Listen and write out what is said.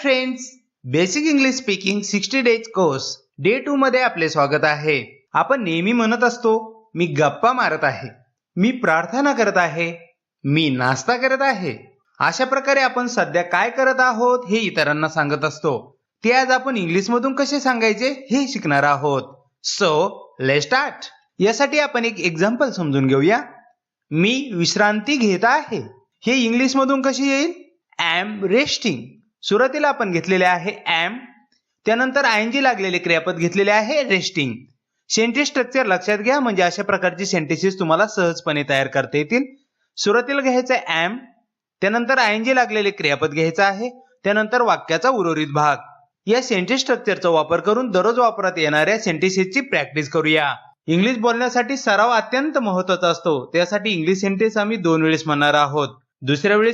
Friends, basic English speaking 60 days course day 2 मध्ये आपले स्वागत आहे. आपण नेहमी म्हणत असतो, मी गप्पा मारत आहे, मी प्रार्थना करत आहे, मी नाश्ता करत आहे. अशा प्रकारे आपण सध्या काय करत आहोत हे इतरांना सांगत असतो. ते आज आपण इंग्लिश मधून कसे सांगायचे हे शिकणार आहोत. So let's start. यासाठी आपण एक एक्झाम्पल समजून घेऊया. मी विश्रांती घेत आहे. हे इंग्लिश मधून कशी येईल? I am resting. सुरुवातीला आपण घेतलेले आहे एम, त्यानंतर आयएनजी लागलेले क्रियापद घेतलेले आहे रेस्टिंग. सेंटेन्स स्ट्रक्चर लक्षात घ्या, म्हणजे अशा प्रकारची सेंटेन्सेस तुम्हाला सहजपणे तयार करता येतील. सुरुवातीला घ्यायचं आहे एम, त्यानंतर आयएनजी लागलेले क्रियापद घ्यायचं आहे, त्यानंतर वाक्याचा उर्वरित भाग. या सेंटेन्स स्ट्रक्चरचा वापर करून दररोज वापरात येणाऱ्या सेंटेन्सेसची प्रॅक्टिस करूया. इंग्लिश बोलण्यासाठी सराव अत्यंत महत्वाचा असतो. त्यासाठी इंग्लिश सेंटेन्स आम्ही 2 वेळेस म्हणणार आहोत. दुसऱ्या वेळेस